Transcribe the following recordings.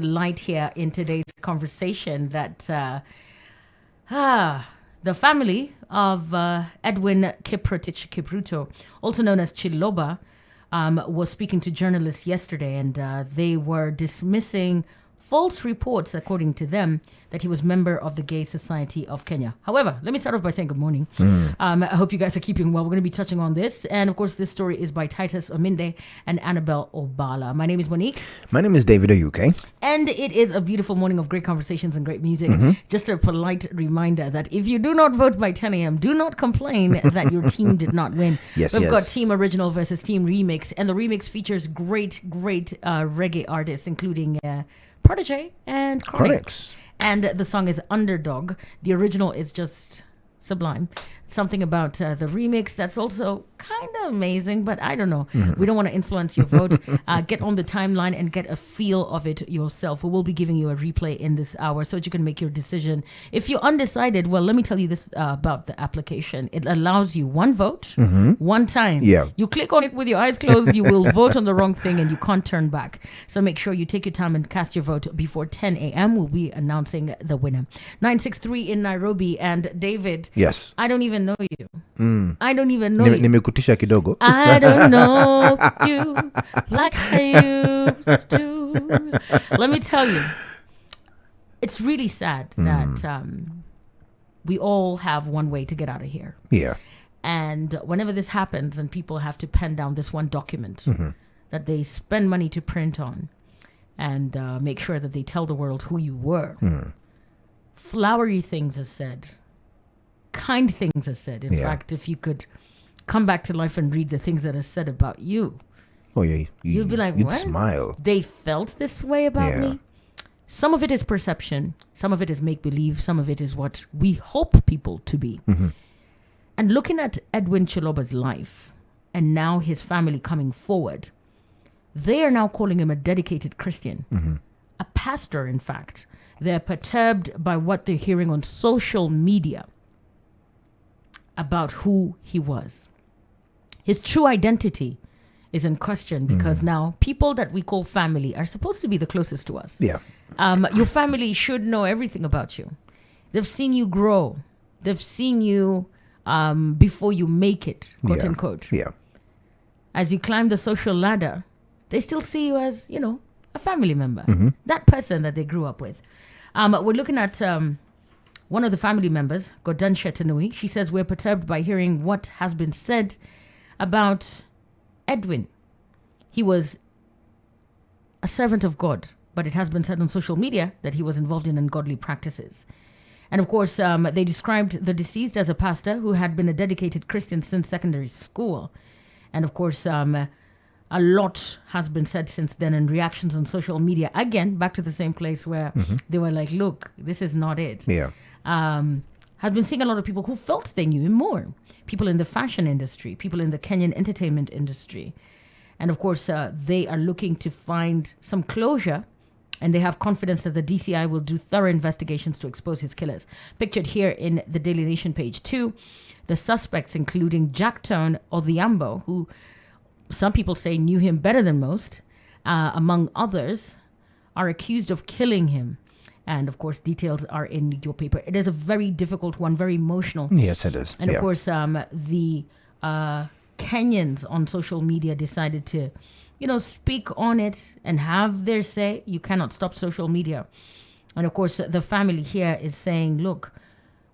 light here in today's conversation that the family of Edwin Kipruto, also known as Chiloba, was speaking to journalists yesterday, and they were dismissing false reports, according to them, that he was member of the Gay Society of Kenya. However, let me start off by saying good morning. I hope you guys are keeping well. We're going to be touching on this. And of course, this story is by Titus Ominde and Annabelle Obala. My name is Monique. My name is David Oyuke. And it is a beautiful morning of great conversations and great music. Just a polite reminder that if you do not vote by 10 a.m., do not complain that your team did not win. We've got Team Original versus Team Remix. And the remix features great reggae artists, including Prodigy and Chronix. And the song is Underdog. The original is just sublime. Something about the remix that's also kind of amazing, but I don't know. We don't want to influence your vote. Get on the timeline and get a feel of it yourself. We will be giving you a replay in this hour so that you can make your decision. If you're undecided, well, let me tell you this about the application. It allows you one vote, one time. Yeah. You click on it with your eyes closed, you will vote on the wrong thing and you can't turn back. So make sure you take your time and cast your vote before 10 a.m. We'll be announcing the winner. 963 in Nairobi. And David, yes, I don't even know you. I don't even know you. Nimekutisha kidogo. I don't know you like I used to. Let me tell you, it's really sad that we all have one way to get out of here. Yeah. And whenever this happens and people have to pen down this one document that they spend money to print on and make sure that they tell the world who you were, flowery things are said. Kind things are said. In fact, if you could come back to life and read the things that are said about you, you'd be like, you'd what? Smile. They felt this way about me? Some of it is perception. Some of it is make-believe. Some of it is what we hope people to be. And looking at Edwin Chiloba'S life and now his family coming forward, they are now calling him a dedicated Christian, a pastor, in fact. They're perturbed by what they're hearing on social media about who he was. His true identity is in question because now people that we call family are supposed to be the closest to us. Yeah. Your family should know everything about you. They've seen you grow. They've seen you before you make it, quote unquote. Yeah. As you climb the social ladder, they still see you as, a family member. That person that they grew up with. We're looking at one of the family members, Godan Shetanui. She says, we're perturbed by hearing what has been said about Edwin. He was a servant of God, but it has been said on social media that he was involved in ungodly practices. And of course, they described the deceased as a pastor who had been a dedicated Christian since secondary school. And of course, a lot has been said since then in reactions on social media. Again, back to the same place where they were like, look, this is not it. Yeah. Has been seeing a lot of people who felt they knew him more. People in the fashion industry, people in the Kenyan entertainment industry. And of course, they are looking to find some closure, and they have confidence that the DCI will do thorough investigations to expose his killers. Pictured here in the Daily Nation page 2, the suspects, including Jack Tone Odhiambo, who some people say knew him better than most, among others, are accused of killing him. And of course, details are in your paper. It is a very difficult one, very emotional. Yes, it is. And of course, the Kenyans on social media decided to, speak on it and have their say. You cannot stop social media. And of course, the family here is saying, look,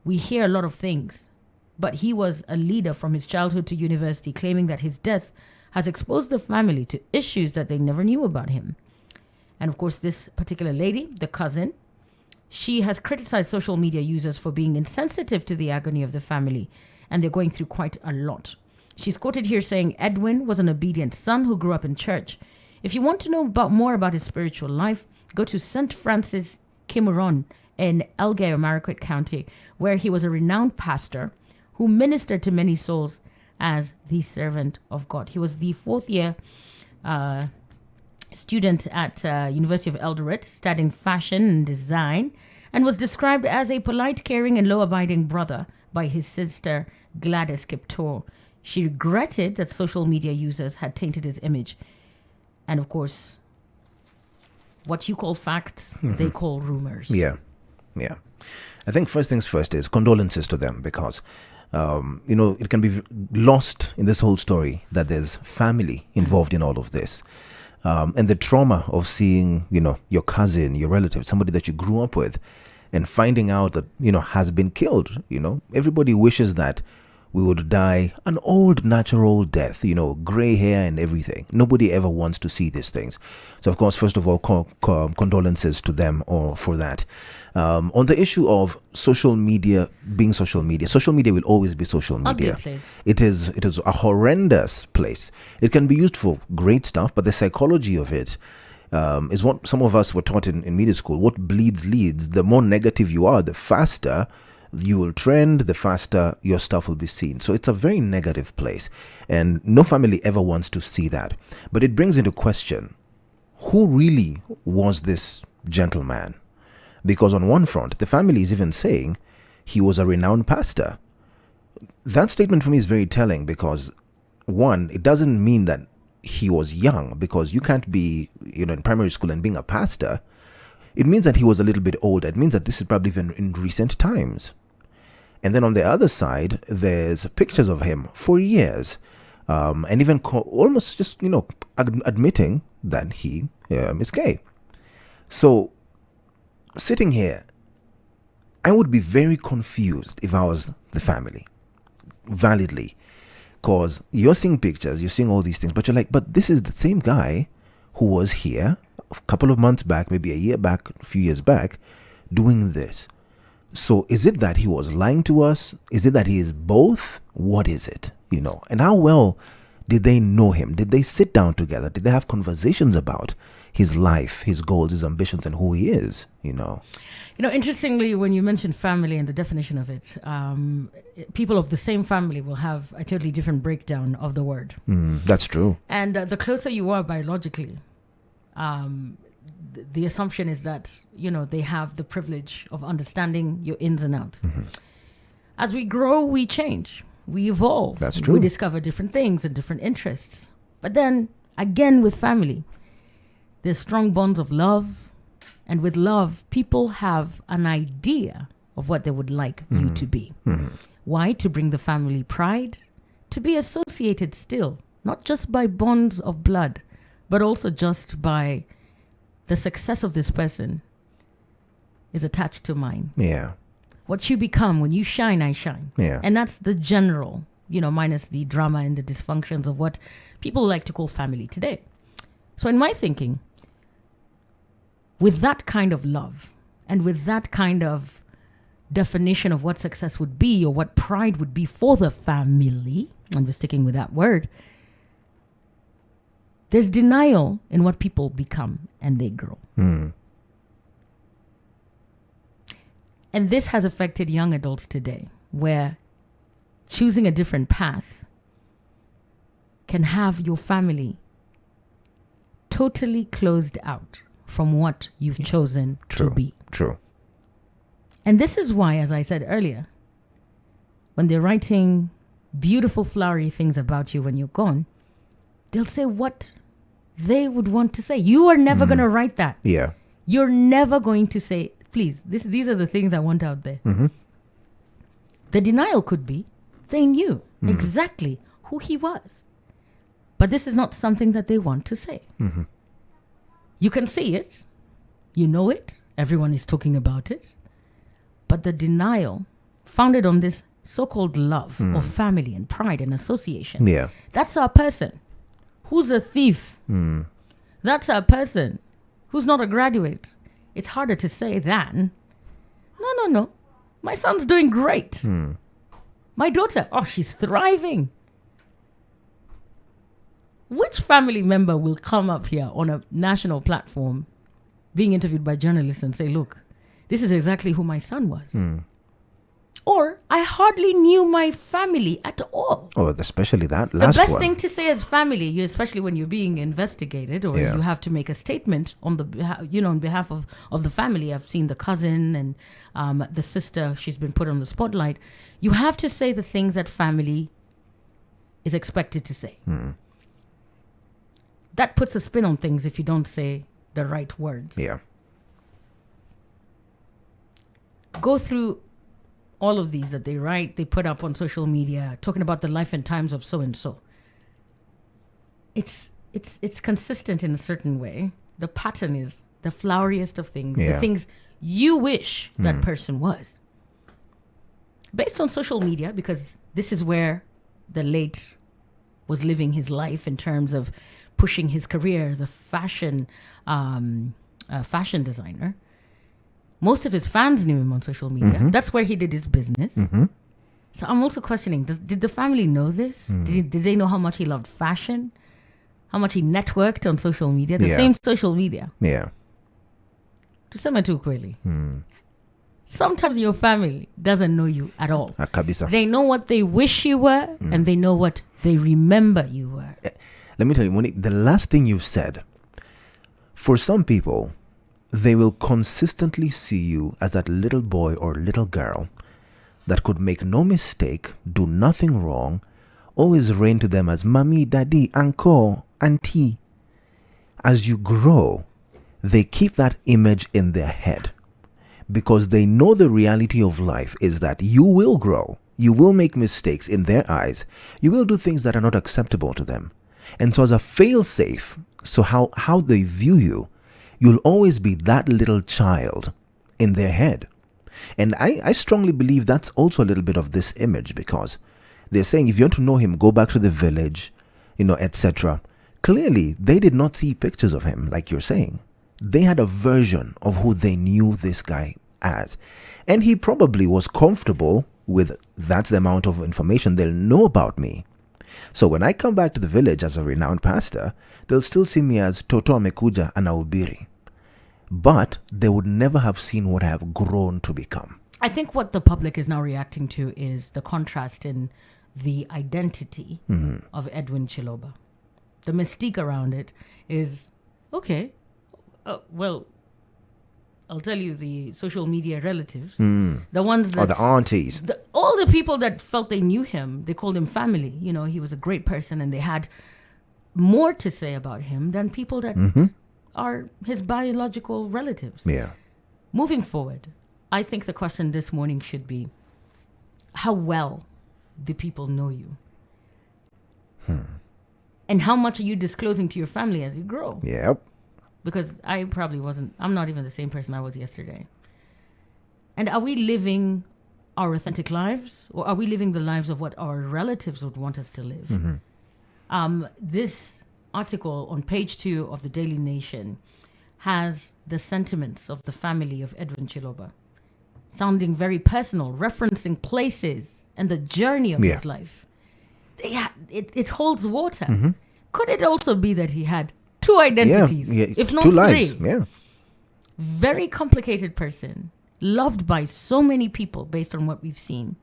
we hear a lot of things, but he was a leader from his childhood to university, claiming that his death has exposed the family to issues that they never knew about him. And of course, this particular lady, the cousin, she has criticized social media users for being insensitive to the agony of the family, and they're going through quite a lot. She's quoted here saying, Edwin was an obedient son who grew up in church. If you want to know more about his spiritual life, go to St. Francis Kimuron in Elgeyo Marakwet County, where he was a renowned pastor who ministered to many souls as the servant of God. He was the fourth year student at University of Eldoret, studying fashion and design, and was described as a polite, caring, and law-abiding brother by his sister Gladys Kiptor. She regretted that social media users had tainted his image. And of course, what you call facts, they call rumors. Yeah. Yeah. I think first things first is condolences to them because, it can be lost in this whole story that there's family involved in all of this. And the trauma of seeing, your cousin, your relative, somebody that you grew up with, and finding out that, has been killed. Everybody wishes that we would die an old natural death, gray hair and everything. Nobody ever wants to see these things. So, of course, first of all, condolences to them or for that. On the issue of social media being social media will always be social media. It is a horrendous place. It can be used for great stuff, but the psychology of it is what some of us were taught in media school. What bleeds leads. The more negative you are, the faster you will trend, the faster your stuff will be seen. So it's a very negative place, and no family ever wants to see that. But it brings into question, who really was this gentleman? Because on one front, the family is even saying he was a renowned pastor. That statement for me is very telling because, one, it doesn't mean that he was young, because you can't be, in primary school and being a pastor. It means that he was a little bit older. It means that this is probably even in recent times. And then on the other side, there's pictures of him for years, and even almost just, admitting that he is gay. So sitting here, I would be very confused if I was the family, validly, because you're seeing pictures, you're seeing all these things, but you're like, but this is the same guy who was here a couple of months back, maybe a year back, a few years back, doing this. So is it that he was lying to us? Is it that he is both? What is it? And how well did they know him? Did they sit down together? Did they have conversations about his life, his goals, his ambitions, and who he is? Interestingly, when you mention family and the definition of it, people of the same family will have a totally different breakdown of the word. That's true. And the closer you are biologically, the assumption is that, they have the privilege of understanding your ins and outs. As we grow, we change. We evolve. That's true. We discover different things and different interests. But then, again, with family, there's strong bonds of love. And with love, people have an idea of what they would like you to be. Why? To bring the family pride, to be associated still, not just by bonds of blood, but also just by the success of this person is attached to mine. Yeah. What you become, when you shine, I shine. Yeah. And that's the general, minus the drama and the dysfunctions of what people like to call family today. So in my thinking, with that kind of love and with that kind of definition of what success would be or what pride would be for the family, and we're sticking with that word, there's denial in what people become and they grow. And this has affected young adults today, where choosing a different path can have your family totally closed out from what you've chosen to be. True. And this is why, as I said earlier, when they're writing beautiful, flowery things about you when you're gone, they'll say what they would want to say. You are never going to write that. Yeah. You're never going to say, please, these are the things I want out there. The denial could be they knew exactly who he was. But this is not something that they want to say. You can see it. You know it. Everyone is talking about it. But the denial, founded on this so-called love of family and pride and association, that's our person who's a thief. That's a person who's not a graduate. It's harder to say than, no. My son's doing great. My daughter, she's thriving. Which family member will come up here on a national platform being interviewed by journalists and say, look, this is exactly who my son was? Or, I hardly knew my family at all. Oh, especially that last one. The best thing to say as family, especially when you're being investigated or you have to make a statement on on behalf of the family. I've seen the cousin and the sister, she's been put on the spotlight. You have to say the things that family is expected to say. That puts a spin on things if you don't say the right words. Yeah. Go through all of these that they write, they put up on social media, talking about the life and times of so and so. It's consistent in a certain way. The pattern is the floweriest of things, the things you wish that person was. Based on social media, because this is where the late was living his life in terms of pushing his career as a fashion designer. Most of his fans knew him on social media. That's where he did his business. So I'm also questioning, did the family know this? Did they know how much he loved fashion? How much he networked on social media? The same social media. Yeah. To sum too quickly. Sometimes your family doesn't know you at all. They know what they wish you were, and they know what they remember you were. Let me tell you, Monique, the last thing you've said, for some people, they will consistently see you as that little boy or little girl that could make no mistake, do nothing wrong, always reign to them as mommy, daddy, uncle, auntie. As you grow, they keep that image in their head because they know the reality of life is that you will grow, you will make mistakes in their eyes, you will do things that are not acceptable to them. And so as a fail-safe, so how they view you, you'll always be that little child in their head. And I strongly believe that's also a little bit of this image, because they're saying if you want to know him, go back to the village, etc. Clearly, they did not see pictures of him, like you're saying. They had a version of who they knew this guy as. And he probably was comfortable with, that's the amount of information they'll know about me. So when I come back to the village as a renowned pastor, they'll still see me as Toto Amekuja Anaubiri. But they would never have seen what I have grown to become. I think what the public is now reacting to is the contrast in the identity of Edwin Chiloba. The mystique around it is, okay, well, I'll tell you, the social media relatives, the ones that... Or the aunties. All the people that felt they knew him, they called him family. He was a great person, and they had more to say about him than people that are his biological relatives. Yeah. Moving forward, I think the question this morning should be, how well do people know you? And how much are you disclosing to your family as you grow? Yep. Because I'm not even the same person I was yesterday. And are we living our authentic lives, or are we living the lives of what our relatives would want us to live? This article on page 2 of the Daily Nation has the sentiments of the family of Edwin Chiloba, sounding very personal, referencing places and the journey of his life. It holds water. Could it also be that he had two identities, if not two three? Lives. Yeah. Very complicated person, loved by so many people based on what we've seen.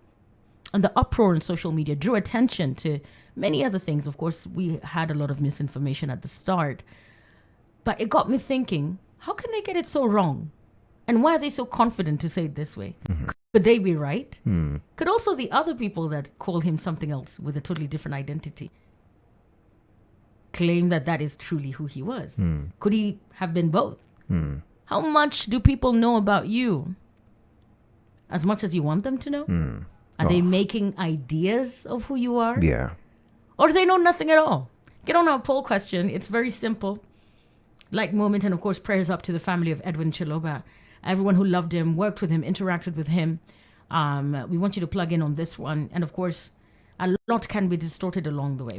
And the uproar in social media drew attention to many other things. Of course, we had a lot of misinformation at the start. But it got me thinking, how can they get it so wrong? And why are they so confident to say it this way? Could they be right? Could also the other people that call him something else with a totally different identity claim that is truly who he was? Could he have been both? How much do people know about you? As much as you want them to know? Are they making ideas of who you are? Yeah. Or do they know nothing at all? Get on our poll question. It's very simple. Like moment, and of course, prayers up to the family of Edwin Chiloba. Everyone who loved him, worked with him, interacted with him. We want you to plug in on this one. And of course, a lot can be distorted along the way.